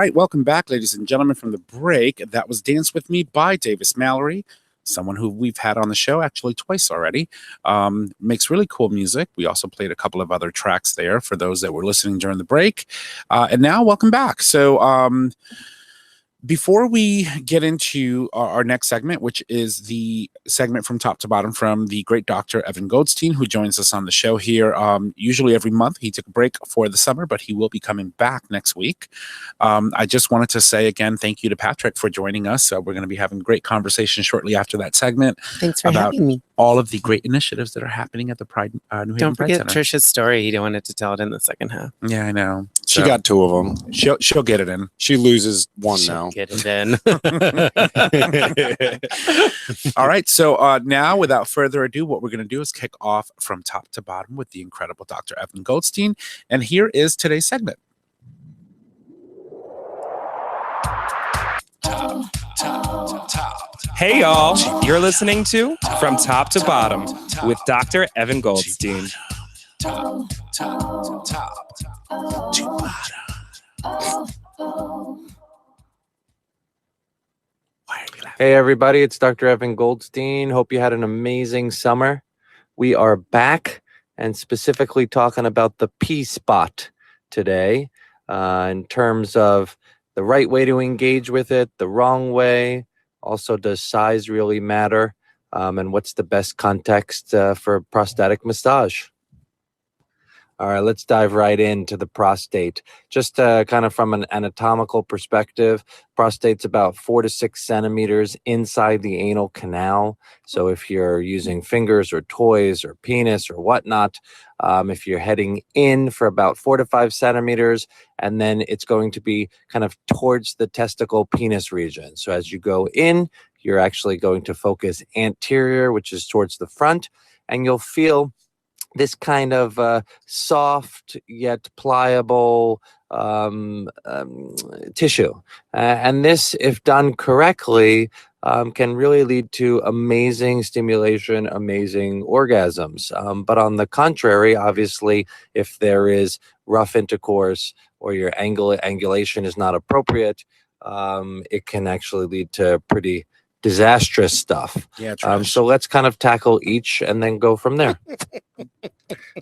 right, welcome back, ladies and gentlemen, from the break. That was Dance With Me by Davis Mallory, someone who we've had on the show actually twice already. Makes really cool music. We also played a couple of other tracks there for those that were listening during the break. And now, welcome back. So, before we get into our next segment, which is the segment from top to bottom from the great Dr. Evan Goldstein, who joins us on the show here usually every month. He took a break for the summer, but he will be coming back next week. I just wanted to say again, thank you to Patrick for joining us. We're going to be having a great conversation shortly after that segment. Thanks for having me. All of the great initiatives that are happening at the Pride New Haven Don't Pride forget Center. Trisha's story. You don't want it to tell it in the second half. Yeah, I know. She got two of them. She'll get it in. She loses one She'll now. Get it in. All right. So now, without further ado, what we're going to do is kick off from top to bottom with the incredible Dr. Evan Goldstein. And here is today's segment. Hey y'all, you're listening to From Top to Bottom with Dr. Evan Goldstein. Hey everybody, it's Dr. Evan Goldstein. Hope you had an amazing summer. We are back and specifically talking about the P spot today in terms of the right way to engage with it, the wrong way. Also, does size really matter? And what's the best context for prostatic massage? All right, let's dive right into the prostate. Just kind of from an anatomical perspective, prostate's about 4 to 6 centimeters inside the anal canal. So if you're using fingers or toys or penis or whatnot, if you're heading in for about 4 to 5 centimeters, and then it's going to be kind of towards the testicle penis region. So as you go in, you're actually going to focus anterior, which is towards the front, and you'll feel this kind of soft yet pliable tissue. And this, if done correctly, can really lead to amazing stimulation, amazing orgasms. But on the contrary, obviously, if there is rough intercourse or your angulation is not appropriate, it can actually lead to pretty disastrous stuff. Yeah, so let's kind of tackle each and then go from there.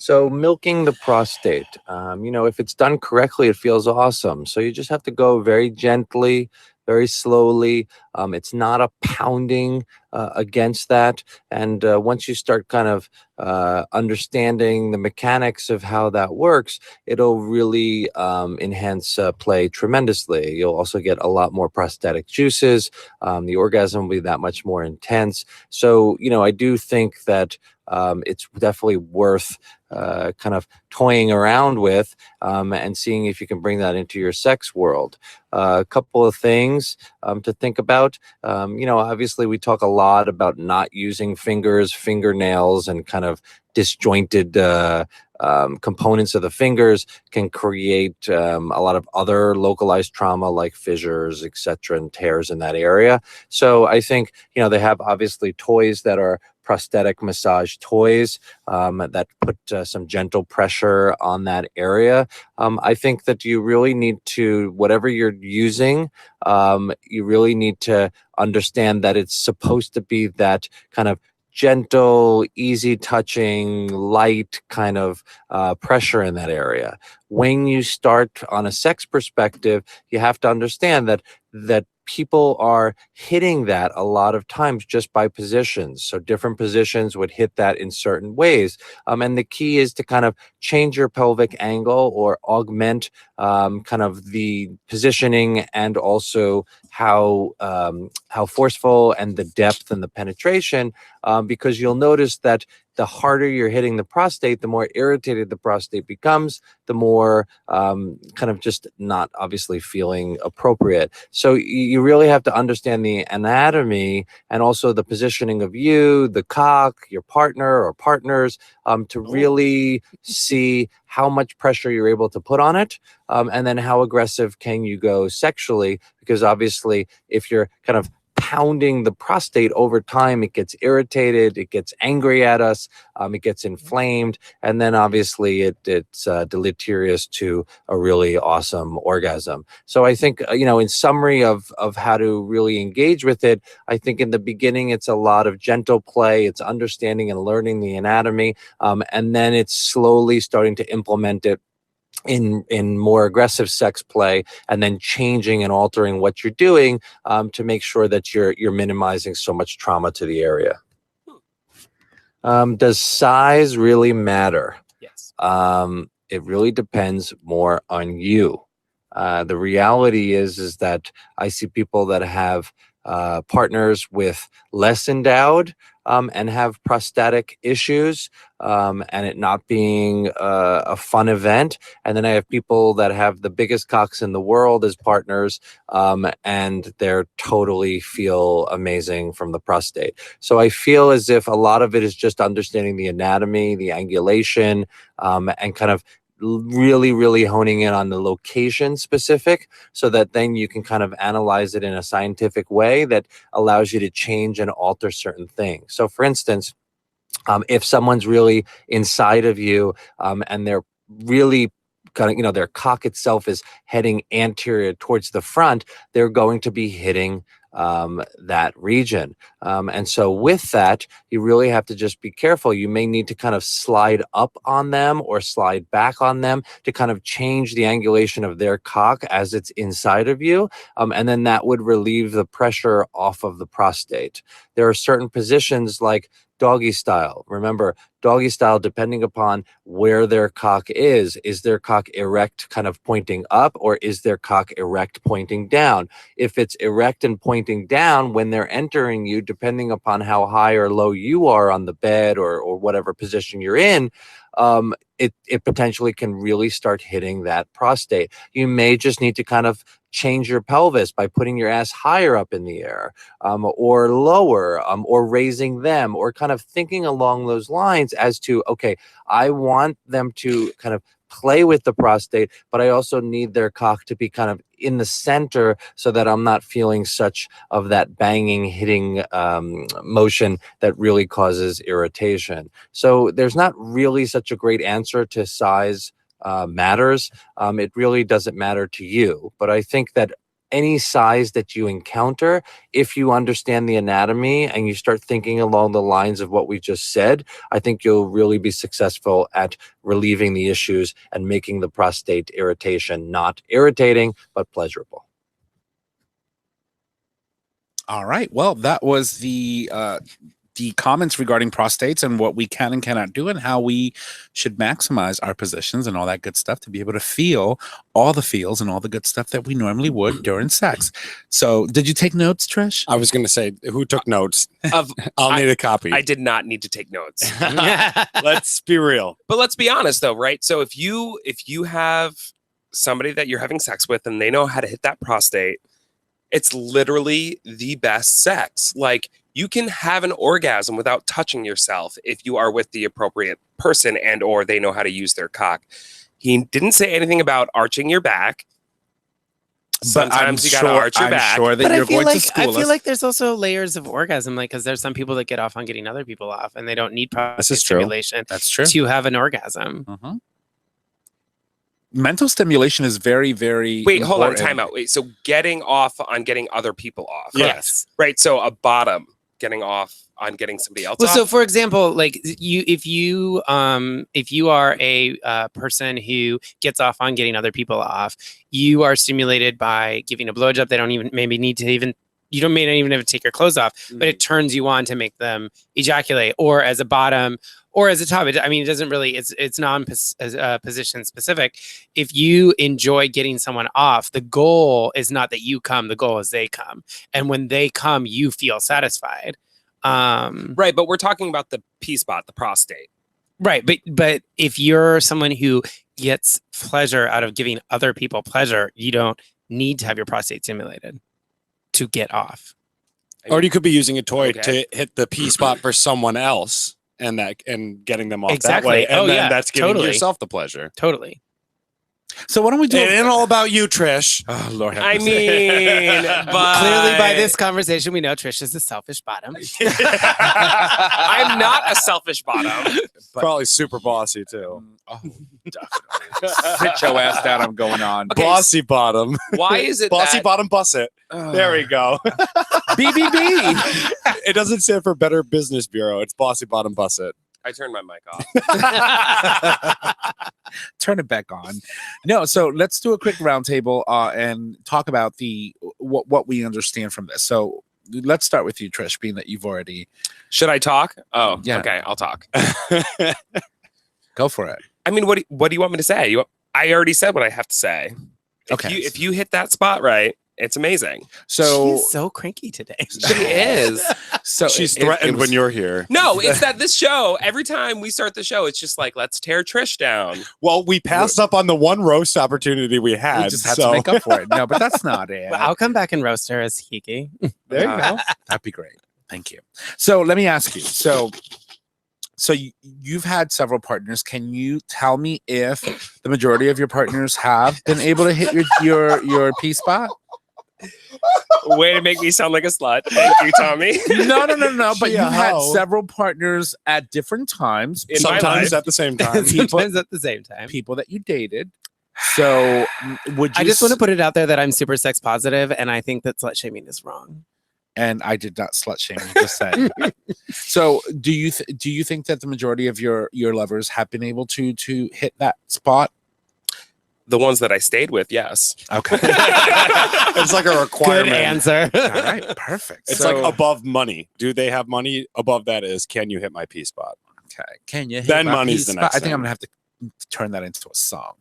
So milking the prostate, if it's done correctly, it feels awesome. So you just have to go very gently, very slowly. It's not a pounding against that. And once you start kind of understanding the mechanics of how that works, it'll really enhance play tremendously. You'll also get a lot more prostatic juices. The orgasm will be that much more intense. So, I do think that it's definitely worth kind of toying around with and seeing if you can bring that into your sex world. A couple of things to think about. Obviously we talk a lot about not using fingers, fingernails, and kind of disjointed components of the fingers can create a lot of other localized trauma like fissures, etc., and tears in that area. So I think, they have obviously toys that are prosthetic massage toys that put some gentle pressure on that area. I think that you really need to, whatever you're using, you really need to understand that it's supposed to be that kind of gentle, easy touching, light kind of pressure in that area. When you start on a sex perspective, you have to understand that people are hitting that a lot of times just by positions. So different positions would hit that in certain ways. And the key is to kind of change your pelvic angle or augment kind of the positioning and also how forceful and the depth and the penetration, because you'll notice that the harder you're hitting the prostate, the more irritated the prostate becomes, the more kind of just not obviously feeling appropriate. So you really have to understand the anatomy and also the positioning of you, the cock, your partner or partners, to really see how much pressure you're able to put on it, and then how aggressive can you go sexually, because obviously if you're kind of pounding the prostate over time, it gets irritated, it gets angry at us, it gets inflamed, and then obviously it's deleterious to a really awesome orgasm. So I think, in summary of how to really engage with it, I think in the beginning it's a lot of gentle play, it's understanding and learning the anatomy, and then it's slowly starting to implement it in more aggressive sex play, and then changing and altering what you're doing to make sure that you're minimizing so much trauma to the area. Does size really matter? Yes. It really depends more on you. The reality is that I see people that have partners with less endowed and have prostatic issues, and it not being a fun event. And then I have people that have the biggest cocks in the world as partners, and they're totally feel amazing from the prostate. So I feel as if a lot of it is just understanding the anatomy, the angulation, and kind of really, really honing in on the location specific, so that then you can kind of analyze it in a scientific way that allows you to change and alter certain things. So for instance, if someone's really inside of you, and they're really kind of, their cock itself is heading anterior towards the front, they're going to be hitting that region. And so with that, you really have to just be careful. You may need to kind of slide up on them or slide back on them to kind of change the angulation of their cock as it's inside of you. And then that would relieve the pressure off of the prostate. There are certain positions like doggy style. Remember, doggy style, depending upon where their cock is their cock erect kind of pointing up, or is their cock erect pointing down? If it's erect and pointing down when they're entering you, depending upon how high or low you are on the bed or whatever position you're in, it potentially can really start hitting that prostate. You may just need to kind of change your pelvis by putting your ass higher up in the air, or lower, or raising them, or kind of thinking along those lines as to, okay, I want them to kind of play with the prostate, but I also need their cock to be kind of in the center so that I'm not feeling such of that banging, hitting motion that really causes irritation. So there's not really such a great answer to size matters. It really doesn't matter to you, but I think that any size that you encounter, if you understand the anatomy and you start thinking along the lines of what we just said, I think you'll really be successful at relieving the issues and making the prostate irritation not irritating, but pleasurable. All right. Well, that was the comments regarding prostates and what we can and cannot do, and how we should maximize our positions and all that good stuff to be able to feel all the feels and all the good stuff that we normally would during sex. So did you take notes, Trish? I was going to say, who took notes? I'll need a copy. I did not need to take notes. Let's be real. But let's be honest though, right? So if you have somebody that you're having sex with and they know how to hit that prostate, it's literally the best sex. Like, you can have an orgasm without touching yourself if you are with the appropriate person and or they know how to use their cock. He didn't say anything about arching your back. Sometimes you gotta arch your back. I'm sure that But you're I feel going to like school I feel us. like there's also layers of orgasm, like, because there's some people that get off on getting other people off, and they don't need prostate is true. stimulation That's true. to have an orgasm. Mm-hmm. Mental stimulation is very, very Wait, hold on, important. time out. Wait, so getting off on getting other people off. Yes. Right. So a bottom getting off on getting somebody else Well, off. so for example, like if you are a person who gets off on getting other people off, you are stimulated by giving a blowjob. They don't even maybe need to even. You don't may not even have to take your clothes off, but it turns you on to make them ejaculate, or as a bottom, or as a top. I mean, it doesn't really. It's non-position specific. If you enjoy getting someone off, the goal is not that you come. The goal is they come, and when they come, you feel satisfied. Right, but we're talking about the P spot, the prostate. Right, but if you're someone who gets pleasure out of giving other people pleasure, you don't need to have your prostate stimulated to get off. Or you could be using a toy Okay. to hit the P spot for someone else, and getting them off Exactly. that way, and Oh, then yeah, that's giving totally. yourself the pleasure. Totally. So why don't we do? It ain't all about you, Trish. Oh Lord, have I mercy. mean, but Clearly, by this conversation, we know Trish is a selfish bottom. I'm not a selfish bottom. Probably super bossy too. Oh, definitely. Sit your ass down. I'm going on. Okay, Bossy bottom. Why is it Bossy that bottom bus it. There we go. BBB. It doesn't stand for Better Business Bureau. It's Bossy Bottom Bus It. I turned my mic off? Turn it back on. No, so let's do a quick roundtable and talk about what we understand from this. So let's start with you, Trish, being that you've already. Should I talk? Oh, Yeah. Okay, I'll talk. Go for it. I mean, what do you want me to say? I already said what I have to say. Okay. If you hit that spot right, it's amazing. So She's so cranky today. She is. so She's it threatened was- when you're here. No, it's that this show, every time we start the show, it's just like, let's tear Trish down. Well, we passed up on the one roast opportunity we had. we just had so. to make up for it. No, but that's not it. But I'll come back and roast her as Hiki. There you go. That'd be great. Thank you. So let me ask you. So you've had several partners. Can you tell me if the majority of your partners have been able to hit your P spot? Way to make me sound like a slut. Thank you, Tommy. No. But Yeah, you've had how? several partners at different times. In my Sometimes life. at the same time. Sometimes at the same time. People that you dated. So would you? I just want to put it out there that I'm super sex positive, and I think that slut shaming is wrong. And I did not slut shame. You just said. So do you think that the majority of your lovers have been able to hit that spot? The ones that I stayed with, yes. Okay. It's like a Good requirement. answer. All right. Perfect. It's So- like above money. Do they have money? Above that is, can you hit my P spot? Okay. Can you? hit Then my money's P the spot? next I think thing. I'm gonna have to turn that into a song.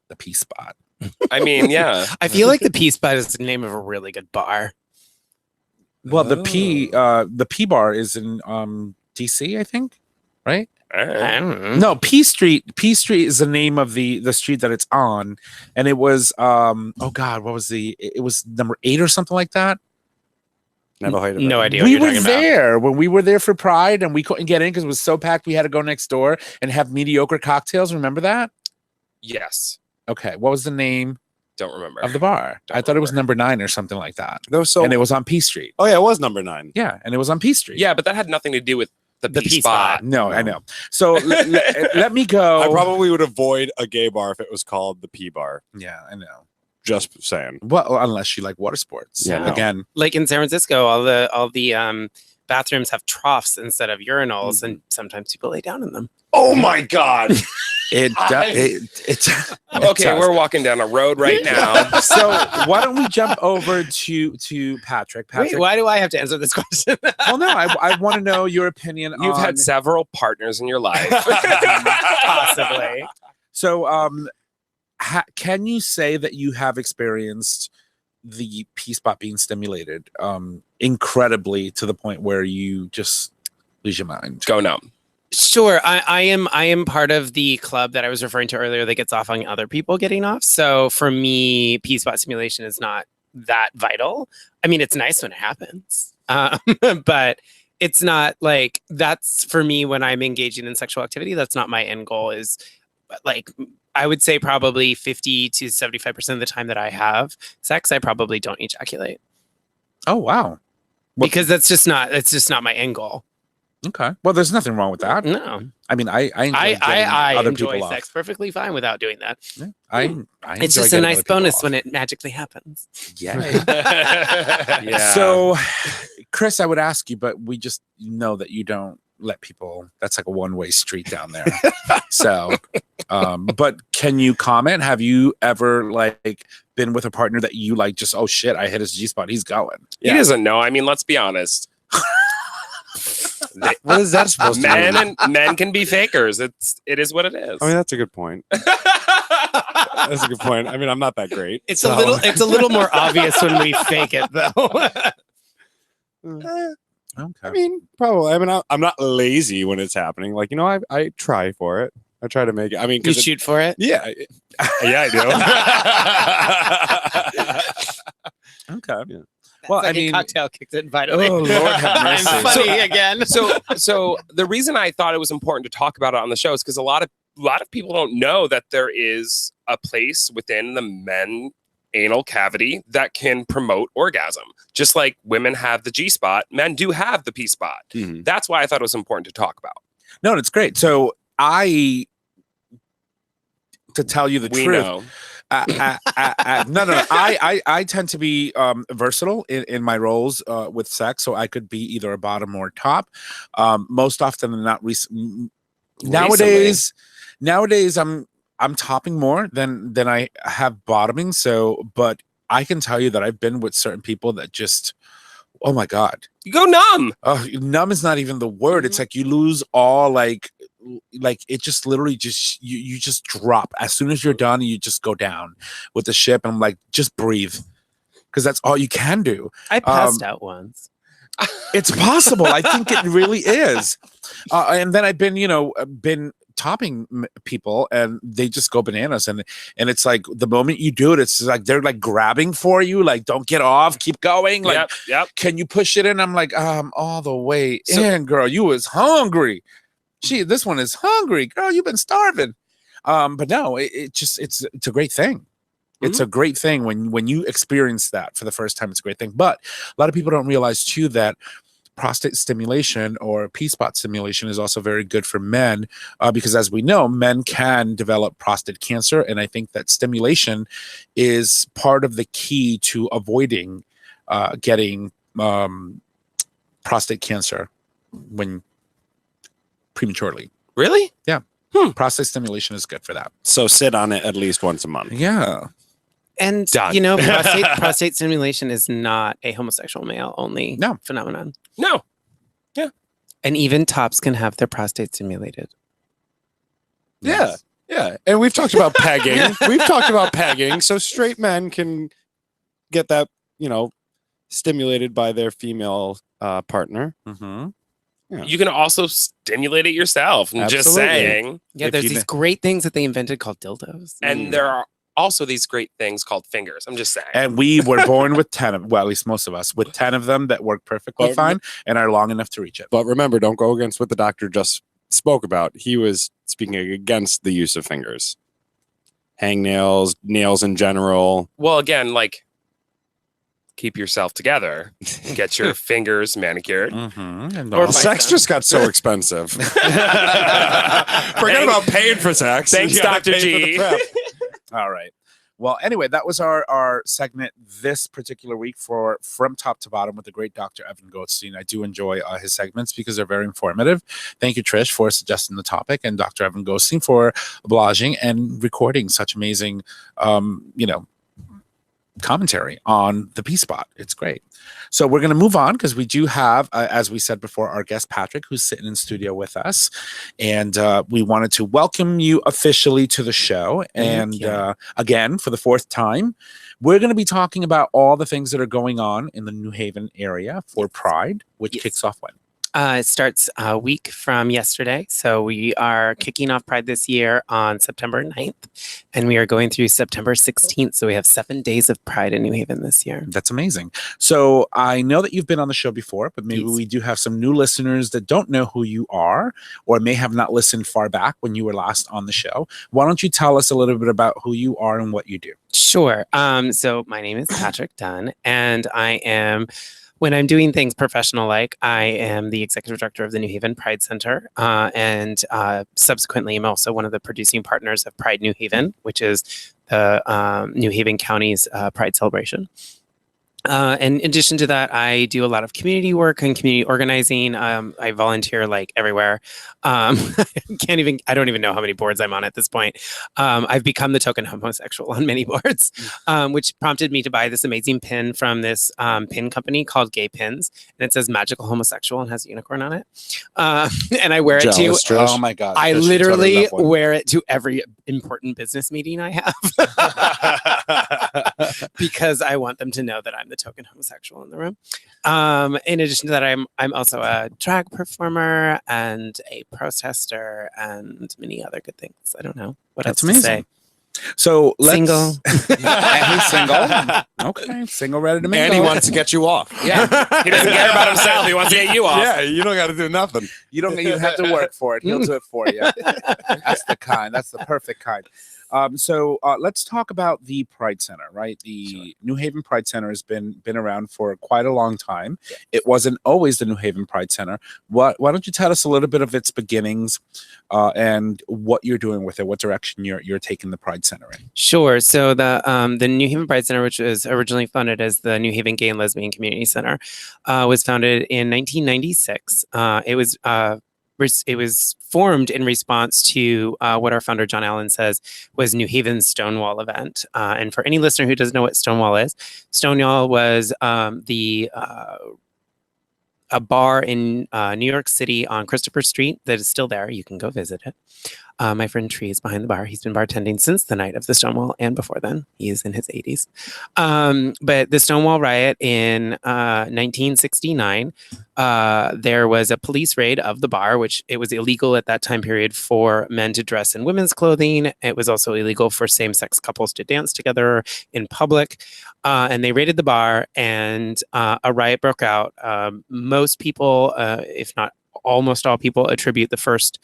The P spot. I mean, yeah. I feel like the P spot is the name of a really good bar. Well, the P bar is in DC, I think. Right? All right. I don't know. No, P Street. P Street is the name of the street that it's on, and it was oh God, what was it was number 8 or something like that. Never heard of it. No idea what We you're were talking about. there when we were there for Pride, and we couldn't get in because it was so packed. We had to go next door and have mediocre cocktails. Remember that? Yes. Okay, what was the name Don't remember. of the bar? Don't I thought it was remember. number 9 or something like that, That was so. and it was on P Street. Oh yeah, it was number 9. Yeah, and it was on P Street. Yeah, but that had nothing to do with the The P P spot. spot. No, I know. So let me go. I probably would avoid a gay bar if it was called the P bar. Yeah, I know. Just saying. Well, unless you like water sports. Yeah, no. Again, Like in San Francisco, all the bathrooms have troughs instead of urinals, and sometimes people lay down in them. Oh my god. it Okay, we're walking down a road right now. So why don't we jump over to Patrick? Patrick. Wait, why do I have to answer this question? Well, no, I want to know your opinion. You've on, had several partners in your life. Possibly. So, can you say that you have experienced the P spot being stimulated incredibly to the point where you just lose your mind? Go numb. Sure, I am part of the club that I was referring to earlier that gets off on other people getting off. So for me, P spot stimulation is not that vital. I mean, it's nice when it happens, but it's not like that's for me when I'm engaging in sexual activity. That's not my end goal. Is like I would say probably 50 to 75% of the time that I have sex, I probably don't ejaculate Oh wow. Well- because that's just not my end goal. Okay. Well, there's nothing wrong with that. No, I mean, I enjoy I getting other enjoy people sex off. perfectly fine without doing that. Yeah, I It's enjoy just a getting nice other people bonus off. when it magically happens. Yeah. Yeah. So, Chris, I would ask you, but we just know that you don't let people. That's like a one-way street down there. So, but can you comment? Have you ever like been with a partner that you like? Just oh shit, I hit his G spot. He's going. He doesn't know. I mean, let's be honest. What is that supposed to mean? Men can be fakers. It is what it is. I mean, that's a good point. That's a good point. I mean, I'm not that great. It's so- it's a little more obvious when we fake it though. Okay. I mean, probably. I mean, I'm not lazy when it's happening. Like, you know, I try for it. I try to make it. I mean, You 'cause shoot for it. yeah, yeah, I do. Okay. Yeah. Well, It's like I mean, a cocktail kicked in vitally. oh Lord have mercy. I'm funny again. So the reason I thought it was important to talk about it on the show is because a lot of people don't know that there is a place within the men anal cavity that can promote orgasm. Just like women have the G spot, men do have the P spot. Mhm. That's why I thought it was important to talk about. No, it's great. So to tell you the We truth, know. no. I tend to be versatile in my roles with sex, so I could be either a bottom or top. Most often than not, nowadays I'm topping more than I have bottoming. So, but I can tell you that I've been with certain people that just, oh my God, You go numb. numb is not even the word. It's like you lose all like it just literally just you just drop as soon as you're done. You just go down with the ship. And I'm like, just breathe, because that's all you can do. I passed out once. It's possible. I think it really is. And then I've been, been topping people, and they just go bananas. And it's like the moment you do it, it's like they're like grabbing for you, like, don't get off, keep going. Like, Yep. can you push it in? I'm like, all the way in, girl. You was hungry. This one is hungry, girl. You've been starving. But no, it's a great thing. It's a great thing when you experience that for the first time. It's a great thing. But a lot of people don't realize too that prostate stimulation or P-spot stimulation is also very good for men, because as we know, men can develop prostate cancer. And I think that stimulation is part of the key to avoiding getting prostate cancer when prematurely. Really? Yeah. Prostate stimulation is good for that. So sit on it at least once a month. Yeah. And Done. prostate stimulation is not a homosexual male only phenomenon. No. And even tops can have their prostate stimulated. Yeah. Yeah. And we've talked about pegging. So straight men can get that, stimulated by their female partner. Mm-hmm. Yeah. You can also stimulate it yourself. I'm just Absolutely. saying. Yeah, If there's you these great things that they invented called dildos. And there are also these great things called fingers. I'm just saying. And we were born with 10 of, well, at least most of us, with 10 of them that work perfectly But- fine and are long enough to reach it. But remember, don't go against what the doctor just spoke about. He was speaking against the use of fingers. Hangnails, nails in general. Well, again, like, keep yourself together. Get your fingers manicured. Mm-hmm. And Or all- Sex just got so expensive. Forget about paying for sex. Thanks, You gotta Dr. pay for the G. prep. All right. Well, anyway, that was our segment this particular week for From Top to Bottom with the great Dr. Evan Goldstein. I do enjoy his segments because they're very informative. Thank you, Trish, for suggesting the topic, and Dr. Evan Goldstein for obliging and recording such amazing, commentary on the P-spot. It's great. So we're going to move on because we do have, as we said before, our guest Patrick, who's sitting in studio with us, and we wanted to welcome you officially to the show. And again, for the fourth time, we're going to be talking about all the things that are going on in the New Haven area for Pride, which kicks off when? It starts a week from yesterday. So we are kicking off Pride this year on September 9th, and we are going through September 16th. So we have 7 days of Pride in New Haven this year. That's amazing. So I know that you've been on the show before, but maybe we do have some new listeners that don't know who you are or may have not listened far back when you were last on the show. Why don't you tell us a little bit about who you are and what you do? Sure. So my name is Patrick Dunn, and when I'm doing things professional, like I am the executive director of the New Haven Pride Center, and subsequently I'm also one of the producing partners of Pride New Haven, which is the New Haven County's Pride celebration. And in addition to that, I do a lot of community work and community organizing. I volunteer like everywhere. I don't even know how many boards I'm on at this point. I've become the token homosexual on many boards, which prompted me to buy this amazing pin from this pin company called Gay Pins. And it says magical homosexual and has a unicorn on it. And I wear it to, Oh my God. I Trish, you literally totally love one. wear it to every important business meeting I have. Because I want them to know that I'm the token homosexual in the room. In addition to that, I'm also a drag performer and a protester and many other good things. I don't know what That's else to amazing. say. So let's Single. He's single. Okay, single, ready to mingle. And he wants to get you off. Yeah, He doesn't care about himself. He wants to get you off. Yeah, you don't got to do nothing. you don't. You have to work for it. He'll do it for you. That's the kind. That's the perfect kind. So let's talk about the Pride Center, right? The New Haven Pride Center has been around for quite a long time. Yeah. It wasn't always the New Haven Pride Center. Why don't you tell us a little bit of its beginnings and what you're doing with it, what direction you're taking the Pride Center in? Sure. So the New Haven Pride Center, which was originally founded as the New Haven Gay and Lesbian Community Center, was founded in 1996. It was formed in response to what our founder John Allen says was New Haven's Stonewall event. And for any listener who doesn't know what Stonewall is, Stonewall was a bar in New York City on Christopher Street that is still there. You can go visit it. My friend Tree is behind the bar. He's been bartending since the night of the Stonewall and before then. He is in his 80s. But the Stonewall riot in 1969, there was a police raid of the bar, which it was illegal at that time period for men to dress in women's clothing. It was also illegal for same-sex couples to dance together in public. And they raided the bar and a riot broke out. Most people, if not almost all people, attribute the first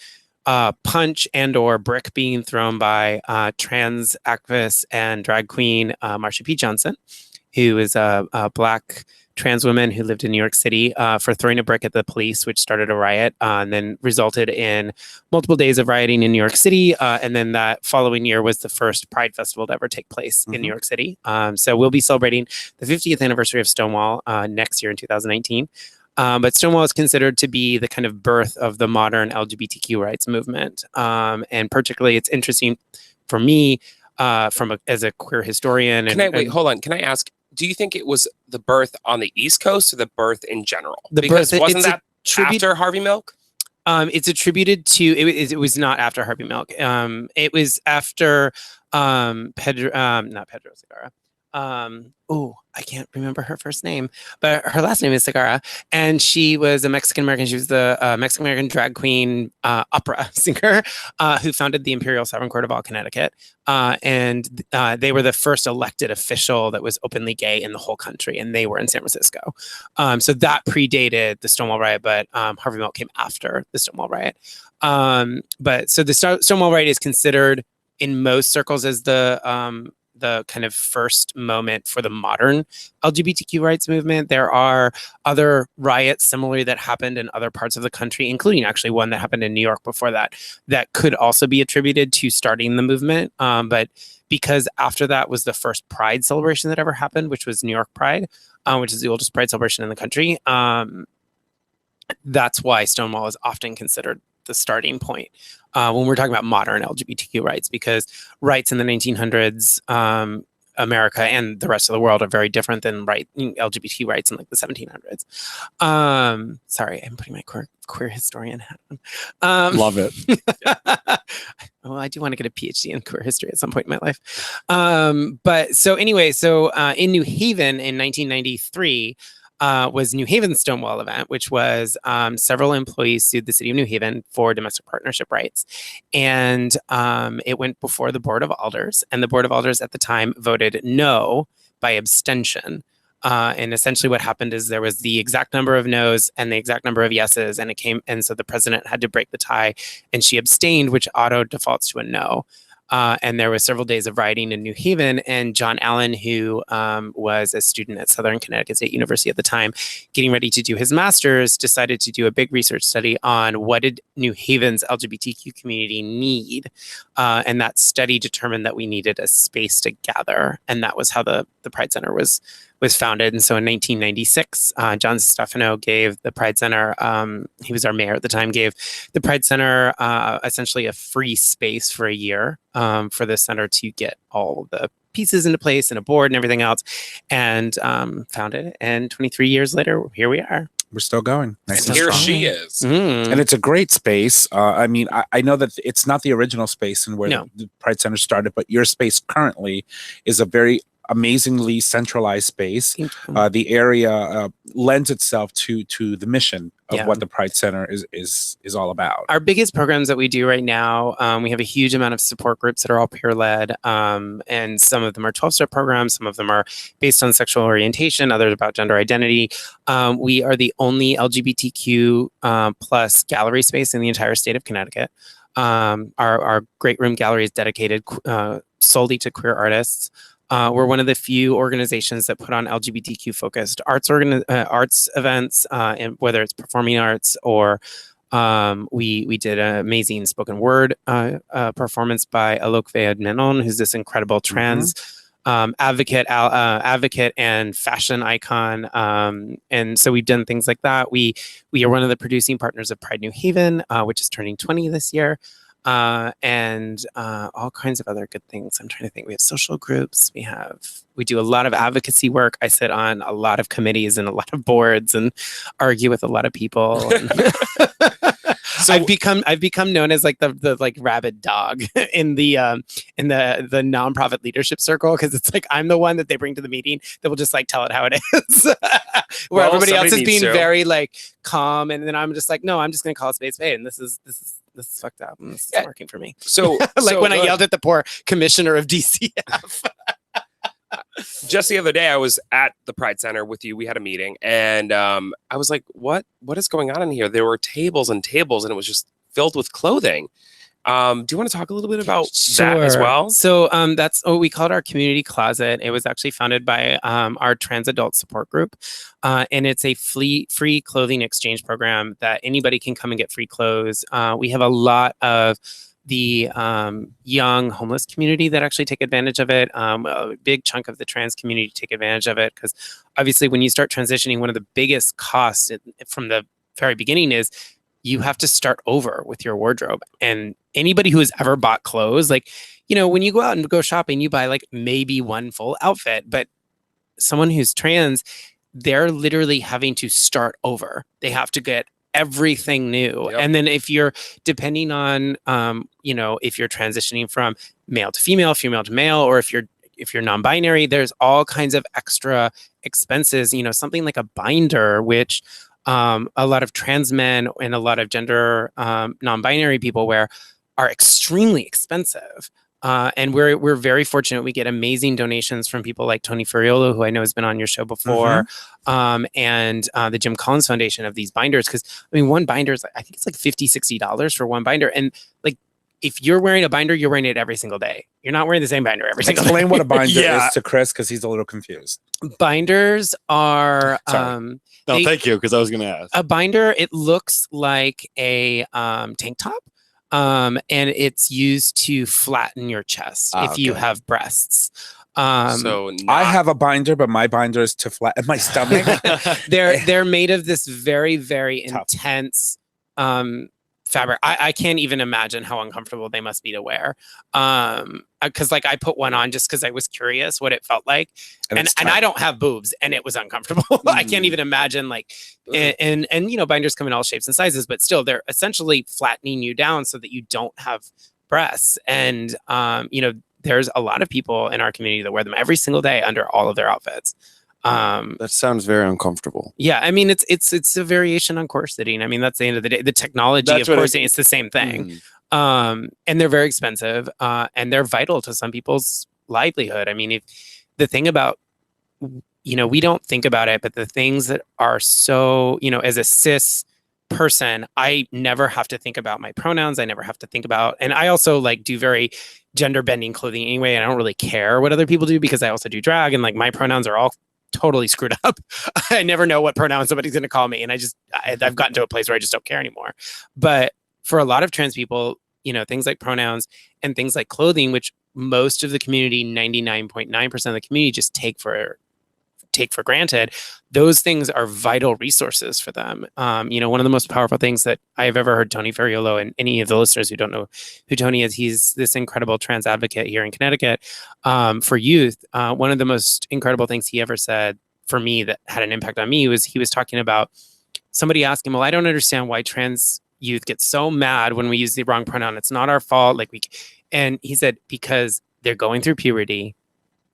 punch and or brick being thrown by trans activist and drag queen Marsha P. Johnson, who is a Black trans woman who lived in New York City, for throwing a brick at the police, which started a riot and then resulted in multiple days of rioting in New York City. And then that following year was the first Pride Festival to ever take place in New York City. So we'll be celebrating the 50th anniversary of Stonewall next year in 2019. But Stonewall is considered to be the kind of birth of the modern LGBTQ rights movement. And particularly, it's interesting for me as a queer historian. Hold on. Can I ask, do you think it was the birth on the East Coast or the birth in general? Wasn't that after Harvey Milk? It's attributed to, it was not after Harvey Milk. It was after not Pedro Segarra. I can't remember her first name, but her last name is Segarra, and she was a Mexican American. She was the Mexican American drag queen opera singer who founded the Imperial Sovereign Court of all Connecticut, and they were the first elected official that was openly gay in the whole country, and they were in San Francisco. So that predated the Stonewall riot, but Harvey Milk came after the Stonewall riot. But so the Stonewall riot is considered in most circles as the kind of first moment for the modern LGBTQ rights movement. There are other riots similarly that happened in other parts of the country, including actually one that happened in New York before that could also be attributed to starting the movement. But because after that was the first Pride celebration that ever happened, which was New York Pride, which is the oldest Pride celebration in the country, that's why Stonewall is often considered the starting point when we're talking about modern LGBTQ rights, because rights in the 1900s, America and the rest of the world are very different than LGBT rights in like the 1700s. Sorry, I'm putting my queer historian hat on. Love it. Well, I do want to get a PhD in queer history at some point in my life. But so anyway, in New Haven in 1993, was New Haven's Stonewall event, which was several employees sued the city of New Haven for domestic partnership rights. And it went before the Board of Alders, and the Board of Alders at the time voted no by abstention. And essentially what happened is there was the exact number of no's and the exact number of yeses, and so the president had to break the tie, and she abstained, which auto defaults to a no. And there was several days of rioting in New Haven, and John Allen, who was a student at Southern Connecticut State University at the time, getting ready to do his master's, decided to do a big research study on what did New Haven's LGBTQ community need. And that study determined that we needed a space to gather. And that was how the Pride Center was founded. And so in 1996, John Stefano gave the Pride Center, he was our mayor at the time, gave the Pride Center essentially a free space for a year for the center to get all the pieces into place and a board and everything else, and founded it. And 23 years later, here we are. We're still going. And here she is. And it's a great space. I mean, I know that it's not the original space and where the Pride Center started, but your space currently is a very amazingly centralized space. The area lends itself to the mission of what the Pride Center is all about. Our biggest programs that we do right now, we have a huge amount of support groups that are all peer-led, and some of them are 12-step programs, some of them are based on sexual orientation, others about gender identity. We are the only LGBTQ plus gallery space in the entire state of Connecticut. Our Great Room Gallery is dedicated solely to queer artists. We're one of the few organizations that put on LGBTQ focused arts events, and whether it's performing arts or we did an amazing spoken word performance by Alok Menon, who's this incredible trans advocate and fashion icon. And so we've done things like that. We are one of the producing partners of Pride New Haven, which is turning 20 this year. And all kinds of other good things. I'm trying to think. We have social groups. We do a lot of advocacy work. I sit on a lot of committees and a lot of boards and argue with a lot of people. So I've become known as like the like rabid dog in the nonprofit leadership circle, because it's like I'm the one that they bring to the meeting that will just like tell it how it is, where everybody else is being very like calm, and then I'm just like, no, I'm just gonna call a spade a spade, and this is fucked up, and this is working for me. So like when I yelled at the poor commissioner of DCF. Just the other day, I was at the Pride Center with you. We had a meeting, and I was like, "What is going on in here?" There were tables and tables, and it was just filled with clothing. Do you want to talk a little bit about that as well? So that's we call it our community closet. It was actually founded by our trans adult support group, and it's a free clothing exchange program that anybody can come and get free clothes. We have a lot of the young homeless community that actually take advantage of it. A big chunk of the trans community take advantage of it, because obviously when you start transitioning, one of the biggest costs from the very beginning is you have to start over with your wardrobe. And anybody who has ever bought clothes, like, you know, when you go out and go shopping, you buy like maybe one full outfit, but someone who's trans, they're literally having to start over. They have to get everything new. Yep. And then if you're depending on, you know, if you're transitioning from male to female, female to male, or if you're non-binary, there's all kinds of extra expenses, you know, something like a binder, which a lot of trans men and a lot of gender non-binary people wear, are extremely expensive. And we're very fortunate. We get amazing donations from people like Tony Furiolo, who I know has been on your show before, and the Jim Collins Foundation, of these binders. Because I mean, one binder is, I think it's like $50-$60 for one binder, and like, if you're wearing a binder, you're wearing it every single day. You're not wearing the same binder every single day. Explain what a binder is to Chris, because he's a little confused. Binders are no, thank you, because I was going to ask. A binder, it looks like a tank top. And it's used to flatten your chest if you have breasts. I have a binder, but my binder is to flatten my stomach. They're made of this very, very intense fabric. I can't even imagine how uncomfortable they must be to wear. Because like I put one on just because I was curious what it felt like, and I don't have boobs, and it was uncomfortable. I can't even imagine like, and you know, binders come in all shapes and sizes, but still they're essentially flattening you down so that you don't have breasts. And you know, there's a lot of people in our community that wear them every single day under all of their outfits. That sounds very uncomfortable. Yeah, I mean, it's a variation on corseting. I mean, that's the end of the day. The technology of corseting, it's the same thing. And they're very expensive, and they're vital to some people's livelihood. I mean, if the thing about, you know, we don't think about it, but the things that are so, you know, as a cis person, I never have to think about my pronouns. I never have to think about, and I also like do very gender bending clothing anyway, and I don't really care what other people do, because I also do drag, and like my pronouns are all totally screwed up. I never know what pronoun somebody's going to call me, and I've gotten to a place where I just don't care anymore. But for a lot of trans people, you know, things like pronouns and things like clothing, which most of the community, 99.9% of the community, just take for granted, those things are vital resources for them. You know, one of the most powerful things that I have ever heard Tony Furiolo, and any of the listeners who don't know who Tony is, he's this incredible trans advocate here in Connecticut for youth. One of the most incredible things he ever said for me that had an impact on me was he was talking about somebody asked him, well, I don't understand why trans youth get so mad when we use the wrong pronoun. It's not our fault. And he said, because they're going through puberty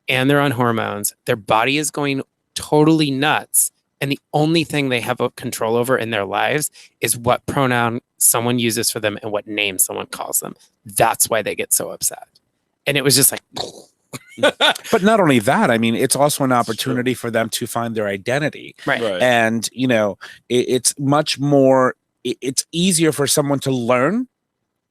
and they're on hormones, their body is going totally nuts, and the only thing they have control over in their lives is what pronoun someone uses for them and what name someone calls them. That's why they get so upset. And it was just like But not only that, I mean, it's also an opportunity for them to find their identity. Right. And you know, it's much more, it's easier for someone to learn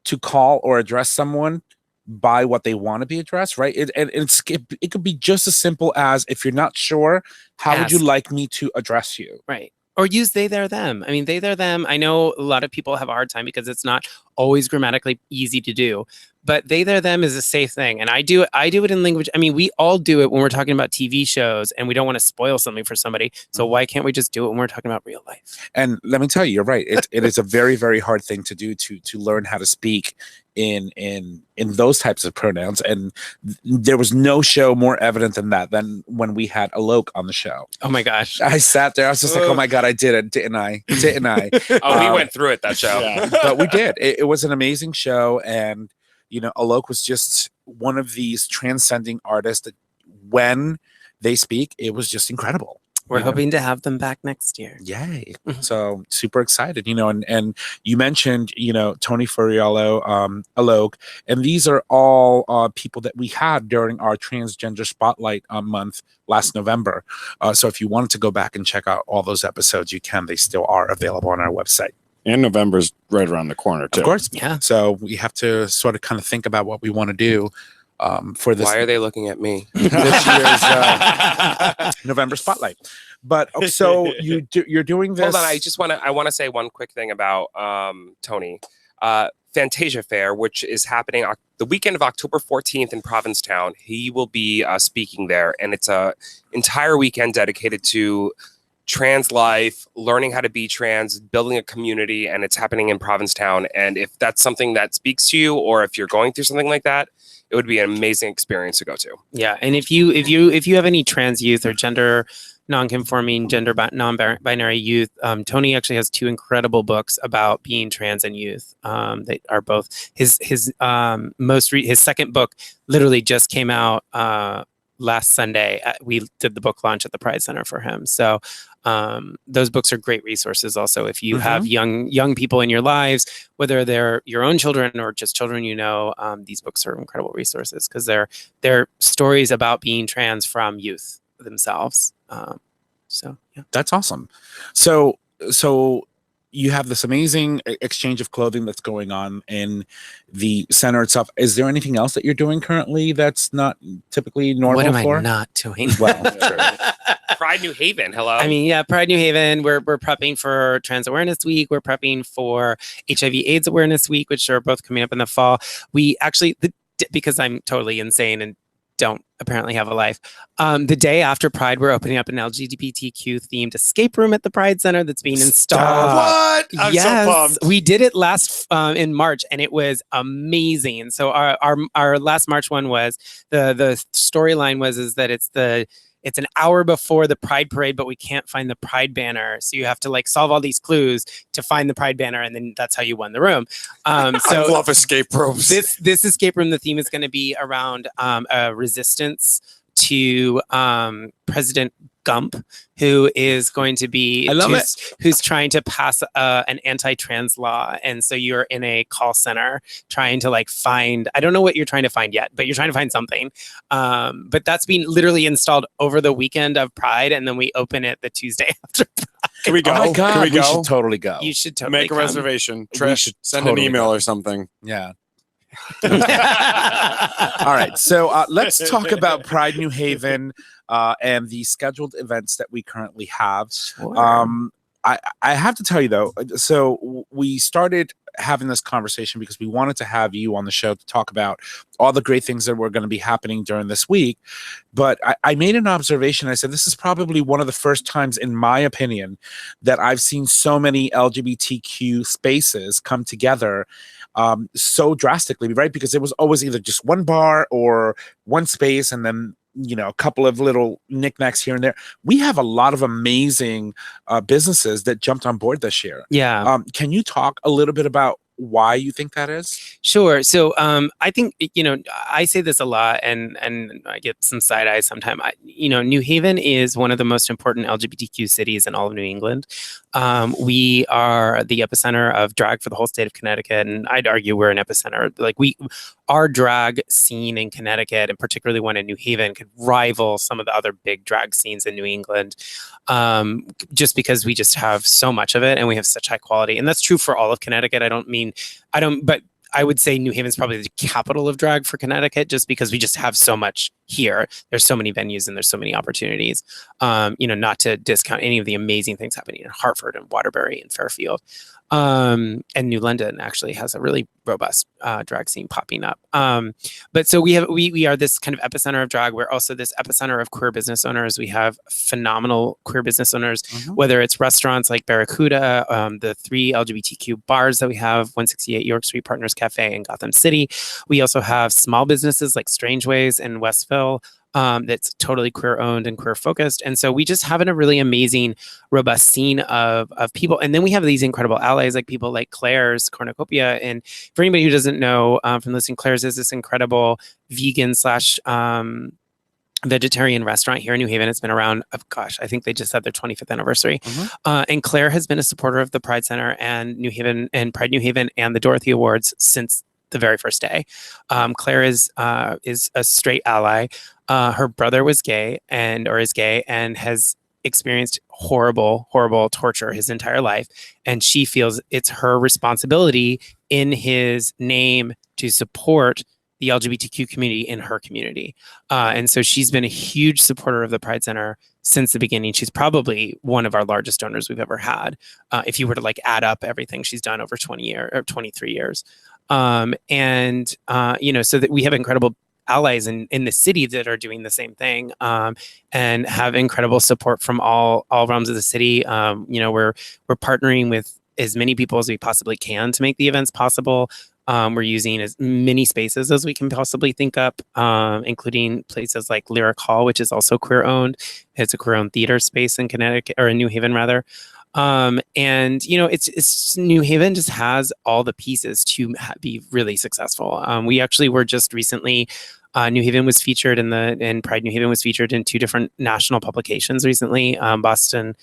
to call or address someone by what they want to be addressed, right? It could be just as simple as, if you're not sure, how would you Ask. like me to address you? Right. Or use they, their, them. I mean, they, their, them. I know a lot of people have a hard time because it's not always grammatically easy to do. But they, their, them is a safe thing. And I do it in language. I mean, we all do it when we're talking about TV shows and we don't want to spoil something for somebody. So why can't we just do it when we're talking about real life? And let me tell you, you're right. It is a very, very hard thing to do, to learn how to speak in those types of pronouns. And there was no show more evident than that than when we had Alok on the show. Oh my gosh. I sat there, I was just like, oh my God, I did it, didn't I? Didn't I? Oh, we went through it, that show. Yeah. But we did. It was an amazing show. And, you know, Alok was just one of these transcending artists that when they speak, it was just incredible. We're hoping to have them back next year. Yay. So super excited, you know, and you mentioned, you know, Tony Furiello, Alok, and these are all people that we had during our transgender spotlight month last November. So if you wanted to go back and check out all those episodes, you can. They still are available on our website. And November's right around the corner too. Of course. Yeah. So we have to sort of kind of think about what we want to do for this. Why are they looking at me? This year's November spotlight? But so you're doing this. Hold on, I want to say one quick thing about Tony. Fantasia Fair, which is happening the weekend of October 14th in Provincetown. He will be speaking there, and it's a entire weekend dedicated to trans life, learning how to be trans, building a community, and it's happening in Provincetown. And if that's something that speaks to you, or if you're going through something like that, it would be an amazing experience to go to. Yeah, and if you have any trans youth or gender non-conforming, gender non-binary youth, Tony actually has 2 incredible books about being trans and youth. They are both his second book literally just came out last Sunday. We did the book launch at the Pride Center for him. So those books are great resources. Also, if you have young people in your lives, whether they're your own children or just children, you know, these books are incredible resources because they're stories about being trans from youth themselves. So yeah, that's awesome. So you have this amazing exchange of clothing that's going on in the center itself. Is there anything else that you're doing currently that's not typically normal? What am I not doing? Well, Pride New Haven. Hello. I mean, yeah, Pride New Haven. We're prepping for Trans Awareness Week. We're prepping for HIV/AIDS Awareness Week, which are both coming up in the fall. We actually, because I'm totally insane and don't apparently have a life. The day after Pride, we're opening up an LGBTQ themed escape room at the Pride Center that's being installed. What? I'm so pumped. We did it last in March, and it was amazing. So our last March one was the storyline was that it's an hour before the Pride Parade, but we can't find the Pride banner. So you have to like solve all these clues to find the Pride banner, and then that's how you won the room. I love escape rooms. This escape room, the theme is going to be around a resistance to President Gump, who is going to be who's trying to pass an anti-trans law. And so you're in a call center trying to like find, I don't know what you're trying to find yet, but you're trying to find something. But that's being literally installed over the weekend of Pride, and then we open it the Tuesday after Pride. Can we go? Oh my God, Can we go? should totally go. You should totally Make a come. reservation. Trish, should send totally an email go. or something. Yeah. All right. So let's talk about Pride New Haven and the scheduled events that we currently have. Sure. I have to tell you though, so we started having this conversation because we wanted to have you on the show to talk about all the great things that were going to be happening during this week. But I made an observation. I said, this is probably one of the first times, in my opinion, that I've seen so many LGBTQ spaces come together so drastically, right? Because it was always either just one bar or one space, and then, you know, a couple of little knickknacks here and there. We have a lot of amazing businesses that jumped on board this year. Yeah. Can you talk a little bit about why you think that is? Sure. So I think, you know, I say this a lot, and I get some side eyes sometimes. New Haven is one of the most important LGBTQ cities in all of New England. We are the epicenter of drag for the whole state of Connecticut, and I'd argue we're an epicenter. Like our drag scene in Connecticut, and particularly one in New Haven, could rival some of the other big drag scenes in New England, just because we just have so much of it and we have such high quality. And that's true for all of Connecticut. But I would say New Haven's probably the capital of drag for Connecticut, just because we just have so much here. There's so many venues and there's so many opportunities. Not to discount any of the amazing things happening in Hartford and Waterbury and Fairfield. And New London actually has a really robust drag scene popping up. But so we are this kind of epicenter of drag. We're also this epicenter of queer business owners. We have phenomenal queer business owners, whether it's restaurants like Barracuda, the 3 LGBTQ bars that we have, 168 York Street Partners Cafe in Gotham City. We also have small businesses like Strangeways in Westville. That's totally queer owned and queer focused. And so we just have a really amazing, robust scene of people. And then we have these incredible allies, like people like Claire's Cornucopia. And for anybody who doesn't know from listening, Claire's is this incredible vegan / vegetarian restaurant here in New Haven. It's been around, I think they just had their 25th anniversary. And Claire has been a supporter of the Pride Center and New Haven and Pride New Haven and the Dorothy Awards since the very first day. Claire is a straight ally. Her brother was gay and has experienced horrible torture his entire life. And she feels it's her responsibility in his name to support the LGBTQ community in her community. And so she's been a huge supporter of the Pride Center since the beginning. She's probably one of our largest donors we've ever had. If you were to add up everything she's done over 23 years. So that we have incredible allies in the city that are doing the same thing, and have incredible support from all realms of the city. We're partnering with as many people as we possibly can to make the events possible. We're using as many spaces as we can possibly think up, including places like Lyric Hall, which is also queer owned. It's a queer owned theater space in Connecticut, or in New Haven rather. It's New Haven just has all the pieces to be really successful. We actually were just recently, New Haven was featured and Pride New Haven was featured in 2 different national publications recently. Boston